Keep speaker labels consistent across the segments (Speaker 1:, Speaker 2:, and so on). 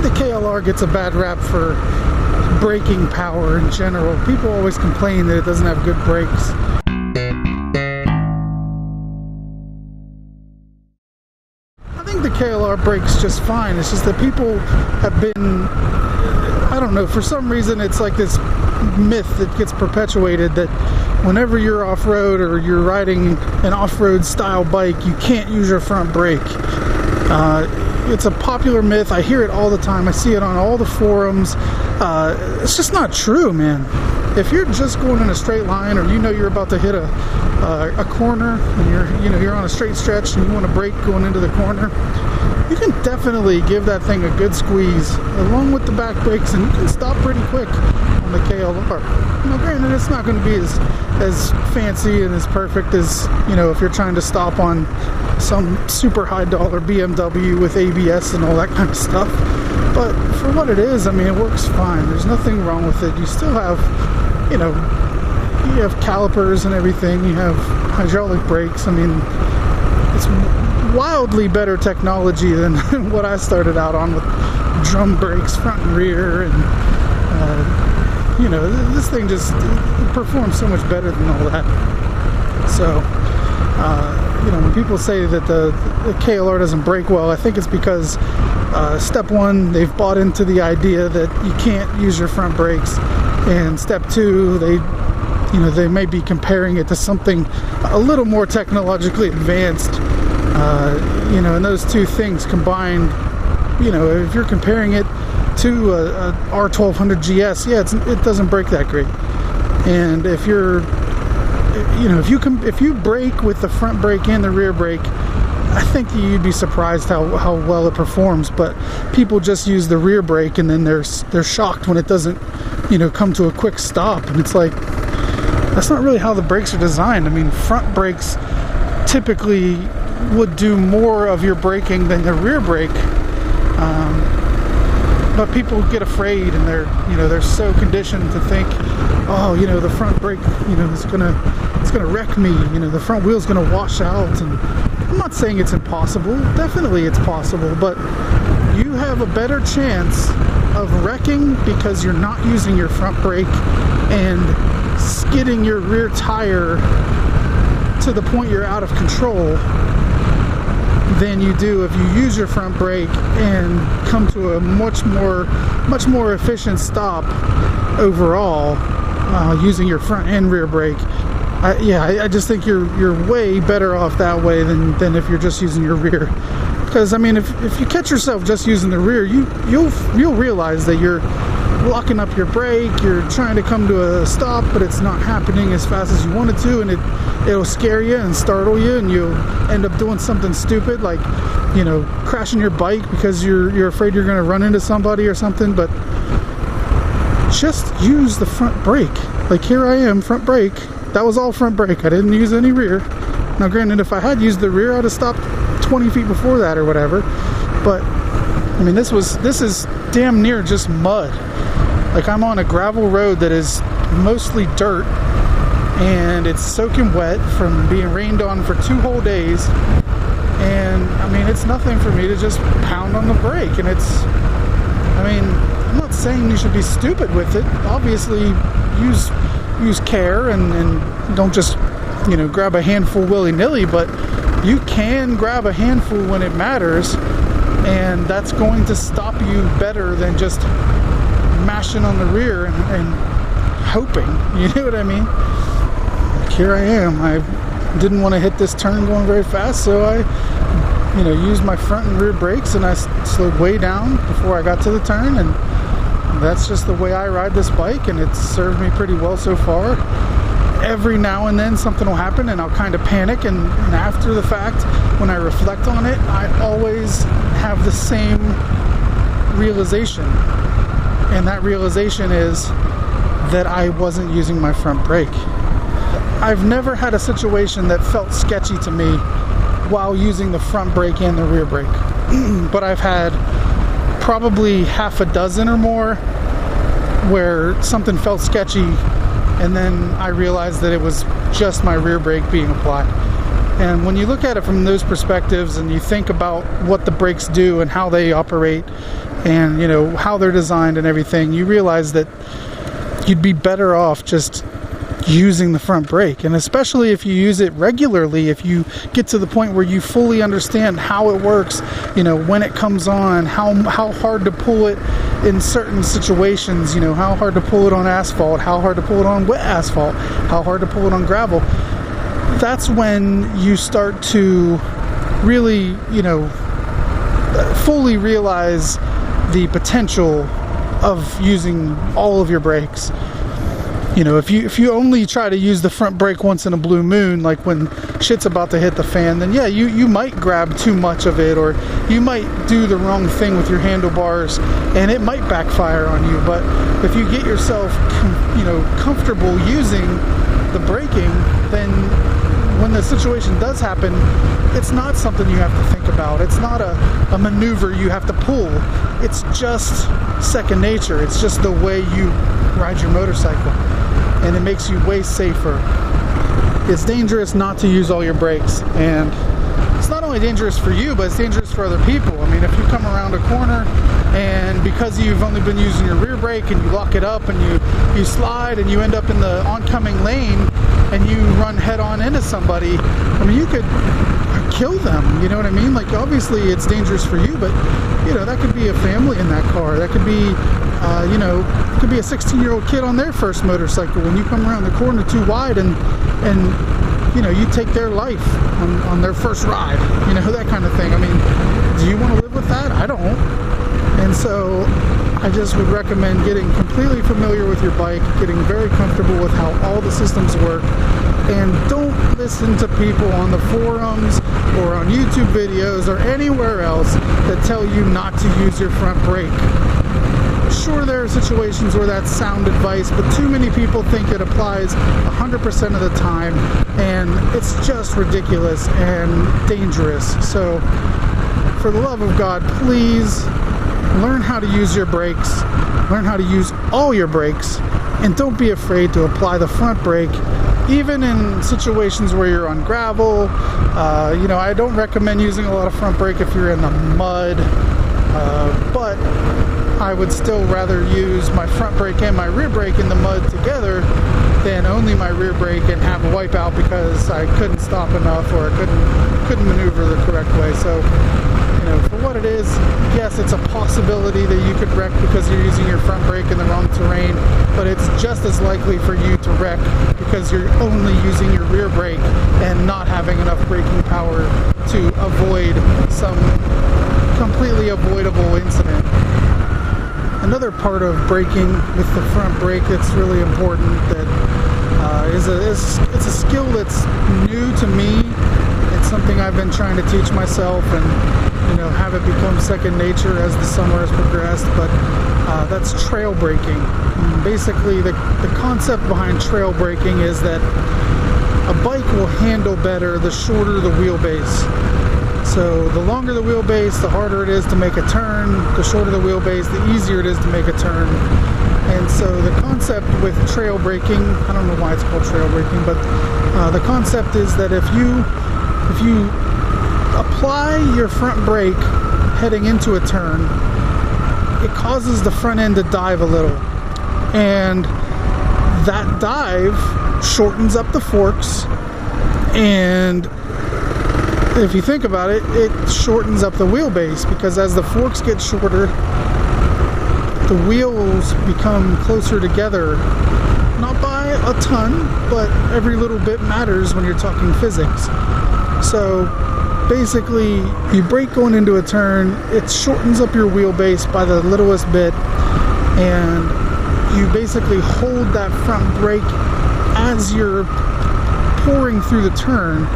Speaker 1: the KLR gets a bad rap for braking power in general. People always complain that it doesn't have good brakes. I think the KLR brakes just fine. It's just that people have been, I don't know, for some reason it's like this myth that gets perpetuated that whenever you're off-road or you're riding an off-road style bike, you can't use your front brake. It's a popular myth. I hear it all the time. I see it on all the forums. It's just not true, man. If you're just going in a straight line, or you know you're about to hit a corner, and you're on a straight stretch and you want to brake going into the corner, you can definitely give that thing a good squeeze along with the back brakes, and you can stop pretty quick on the KLR. Now, granted, it's not going to be as fancy and as perfect as, if you're trying to stop on some super high dollar BMW with ABS and all that kind of stuff. But for what it is, I mean, it works fine. There's nothing wrong with it. You still have, you have calipers and everything. You have hydraulic brakes. I mean, it's wildly better technology than what I started out on with drum brakes front and rear, and this thing just performs so much better than all that. So when people say that the KLR doesn't brake well, I think it's because step one, they've bought into the idea that you can't use your front brakes, and step two, they may be comparing it to something a little more technologically advanced. And those two things combined, if you're comparing it to a R1200 GS, yeah, it doesn't brake that great. And if you brake with the front brake and the rear brake, I think you'd be surprised how well it performs. But people just use the rear brake, and then they're shocked when it doesn't, come to a quick stop. And it's like, that's not really how the brakes are designed. I mean, front brakes typically would do more of your braking than the rear brake, but people get afraid, and they're so conditioned to think, the front brake, it's gonna wreck me. The front wheel's gonna wash out. And I'm not saying it's impossible. Definitely, it's possible, but you have a better chance of wrecking because you're not using your front brake and skidding your rear tire to the point you're out of control than you do if you use your front brake and come to a much more efficient stop overall using your front and rear brake. I just think you're way better off that way than if you're just using your rear. Because I mean, if you catch yourself just using the rear, you'll realize that you're locking up your brake, you're trying to come to a stop, but it's not happening as fast as you want it to, and it'll scare you and startle you, and you'll end up doing something stupid like, crashing your bike because you're afraid you're going to run into somebody or something. But just use the front brake. Like, here I am, front brake. That was all front brake. I didn't use any rear. Now, granted, if I had used the rear, I'd have stopped 20 feet before that or whatever. But I mean, this is damn near just mud. Like, I'm on a gravel road that is mostly dirt, and it's soaking wet from being rained on for 2 whole days. And I mean, it's nothing for me to just pound on the brake. And I'm not saying you should be stupid with it. Obviously, use care and don't just grab a handful willy-nilly, but you can grab a handful when it matters, and that's going to stop you better than just mashing on the rear and hoping. You know what I mean? Like, here I am. I didn't want to hit this turn going very fast, so I used my front and rear brakes, and I slowed way down before I got to the turn, and that's just the way I ride this bike, and it's served me pretty well so far. Every now and then something will happen, and I'll kind of panic, and after the fact, when I reflect on it, I always have the same realization, and that realization is that I wasn't using my front brake. I've never had a situation that felt sketchy to me while using the front brake and the rear brake, but I've had probably half a dozen or more where something felt sketchy, and then I realized that it was just my rear brake being applied. And when you look at it from those perspectives and you think about what the brakes do and how they operate, and you know how they're designed and everything, you realize that you'd be better off just using the front brake. And especially if you use it regularly, if you get to the point where you fully understand how it works, you know, when it comes on, how hard to pull it in certain situations, you know, how hard to pull it on asphalt, how hard to pull it on wet asphalt, how hard to pull it on gravel, that's when you start to really, you know, fully realize the potential of using all of your brakes. You know, if you only try to use the front brake once in a blue moon, like when shit's about to hit the fan, then yeah, you might grab too much of it, or you might do the wrong thing with your handlebars, and it might backfire on you. But if you get yourself, you know, comfortable using the braking, then when the situation does happen, it's not something you have to think about. It's not a maneuver you have to pull. It's just second nature. It's just the way you ride your motorcycle, and it makes you way safer. It's dangerous not to use all your brakes, and it's not only dangerous for you, but it's dangerous for other people. I mean, if you come around a corner and because you've only been using your rear brake and you lock it up and you slide and you end up in the oncoming lane and you run head on into somebody, I mean, you could kill them, you know what I mean? Like, obviously it's dangerous for you, but you know, that could be a family in that car. That could be you know, it could be a 16-year-old kid on their first motorcycle. When you come around the corner too wide and you know, you take their life on their first ride, you know, that kind of thing. I mean, do you want to live with that? I don't. And so I just would recommend getting completely familiar with your bike, getting very comfortable with how all the systems work, and don't listen to people on the forums or on YouTube videos or anywhere else that tell you not to use your front brake. Sure, there are situations where that's sound advice, but too many people think it applies 100% of the time, and it's just ridiculous and dangerous. So, for the love of God, please learn how to use your brakes, learn how to use all your brakes, and don't be afraid to apply the front brake, even in situations where you're on gravel. You know, I don't recommend using a lot of front brake if you're in the mud, but I would still rather use my front brake and my rear brake in the mud together than only my rear brake and have a wipeout because I couldn't stop enough or I couldn't maneuver the correct way. So, you know, for what it is, yes, it's a possibility that you could wreck because you're using your front brake in the wrong terrain, but it's just as likely for you to wreck because you're only using your rear brake and not having enough braking power to avoid some completely avoidable incident. Another part of braking with the front brake that's really important that it's a skill that's new to me. It's something I've been trying to teach myself and, you know, have it become second nature as the summer has progressed, but that's trail braking. And basically, the concept behind trail braking is that a bike will handle better the shorter the wheelbase. So the longer the wheelbase, the harder it is to make a turn. The shorter the wheelbase, the easier it is to make a turn. And so the concept with trail braking, I don't know why it's called trail braking, but the concept is that if you apply your front brake heading into a turn, it causes the front end to dive a little. And that dive shortens up the forks, and if you think about it, it shortens up the wheelbase because as the forks get shorter, the wheels become closer together. Not by a ton, but every little bit matters when you're talking physics. So basically, you brake going into a turn, it shortens up your wheelbase by the littlest bit, and you basically hold that front brake as you're pouring through the turn.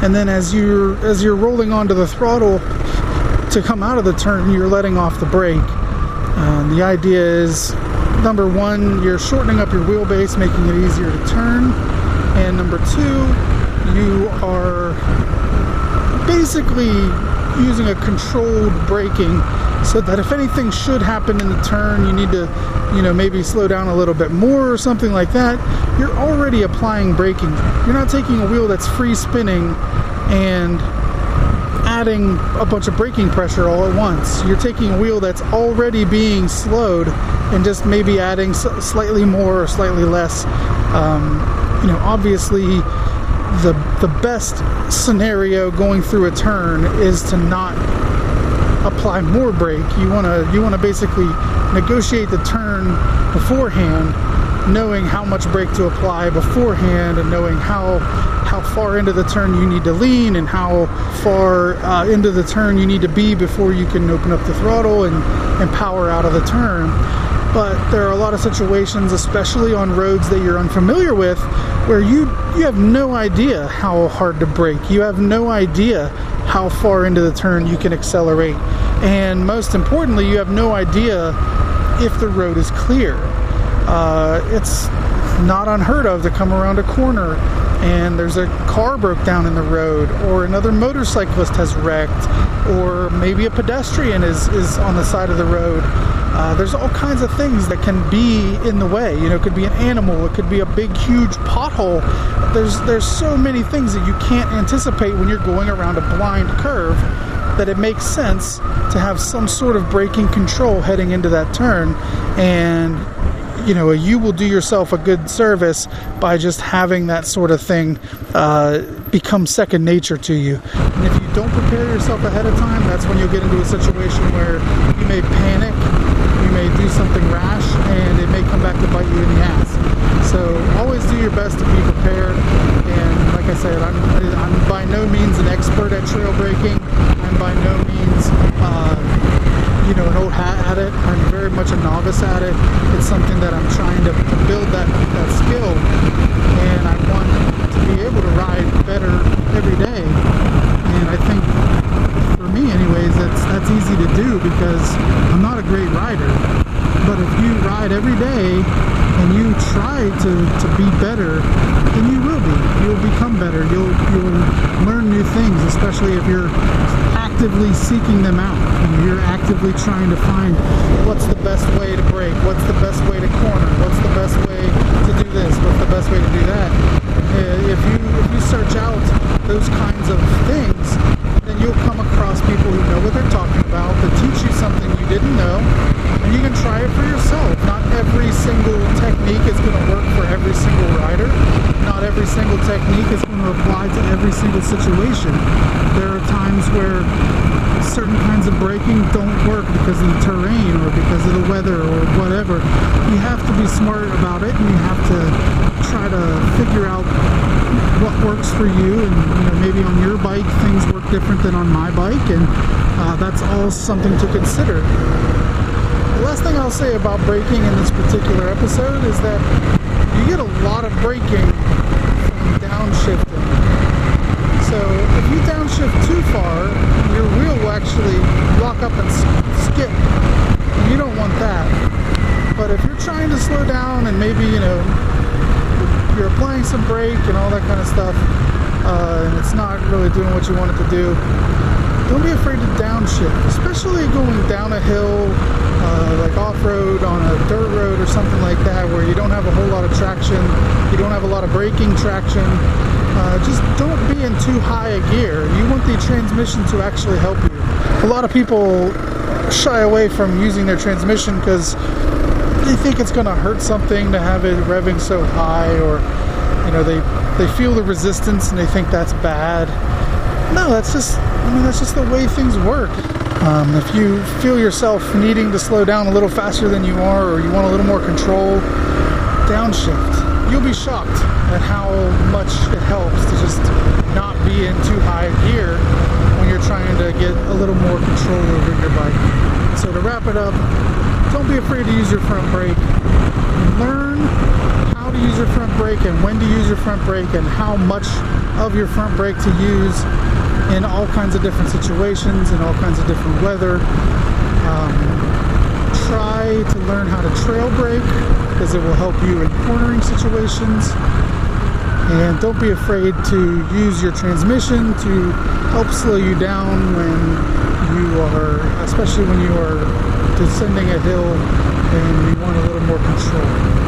Speaker 1: And then as you're rolling onto the throttle to come out of the turn, you're letting off the brake. The idea is, number one, you're shortening up your wheelbase, making it easier to turn. And number two, you are basically using a controlled braking so that if anything should happen in the turn, you need to, you know, maybe slow down a little bit more or something like that, you're already applying braking. You're not taking a wheel that's free spinning and adding a bunch of braking pressure all at once. You're taking a wheel that's already being slowed and just maybe adding slightly more or slightly less. Obviously the best scenario going through a turn is to not apply more brake. You want to basically negotiate the turn beforehand, knowing how much brake to apply beforehand, and knowing how far into the turn you need to lean and how far into the turn you need to be before you can open up the throttle and power out of the turn. But there are a lot of situations, especially on roads that you're unfamiliar with, where you have no idea how hard to brake. You have no idea how far into the turn you can accelerate. And most importantly, you have no idea if the road is clear. It's not unheard of to come around a corner and there's a car broke down in the road, or another motorcyclist has wrecked, or maybe a pedestrian is on the side of the road. There's all kinds of things that can be in the way. It could be an animal, it could be a big huge pothole. There's so many things that you can't anticipate when you're going around a blind curve, that it makes sense to have some sort of braking control heading into that turn. And you will do yourself a good service by just having that sort of thing become second nature to you. And if you don't prepare yourself ahead of time, that's when you'll get into a situation where you may panic, you may do something rash, and it may come back to bite you in the ass. So always do your best to be prepared. And like I said, I'm by no means an expert at trail braking. I'm by no means an old hat at it. I'm very much a novice at it. It's something that I'm trying to build that skill, and I want to be able to ride better every day. And I think for me anyways, that's easy to do because I'm not a great rider. But if you ride every day and you try to be better, then you will be. You'll become better. You'll learn new things, especially if you're actively seeking them out. You're actively trying to find what's the best way to brake, what's the best way to corner, what's the best way to do this, what's the best way to do that. If you search out those kinds of things, then you'll come across people who know what they're talking about, that teach you something you didn't know, and you can try it for yourself. Not every single technique is going to work for every single rider. Not every single technique is going to apply to every single situation. There are times where certain kinds of braking don't work because of the terrain or because of the weather or whatever. You have to be smart about it, and you have to try to figure out what works for you. And maybe on your bike things work different than on my bike, and that's all something to consider. The last thing I'll say about braking in this particular episode is that you get a lot of braking from downshifting. So if you downshift too far, your wheel will actually lock up and skip. And you don't want that. But if you're trying to slow down and maybe, you're applying some brake and all that kind of stuff, and it's not really doing what you want it to do, don't be afraid to downshift, especially going down a hill, like off-road on a dirt road or something like that, where you don't have a whole lot of traction, you don't have a lot of braking traction. Just don't be in too high a gear. You want the transmission to actually help you. A lot of people shy away from using their transmission because they think it's going to hurt something to have it revving so high, or they feel the resistance and they think that's bad. No, that's just the way things work. If you feel yourself needing to slow down a little faster than you are, or you want a little more control, downshift. You'll be shocked at how much it helps to just not be in too high gear when you're trying to get a little more control over your bike. So to wrap it up, don't be afraid to use your front brake. Learn how to use your front brake and when to use your front brake and how much of your front brake to use in all kinds of different situations, in all kinds of different weather. Try to learn how to trail brake, because it will help you in cornering situations. And don't be afraid to use your transmission to help slow you down when you are, especially when you are descending a hill and you want a little more control.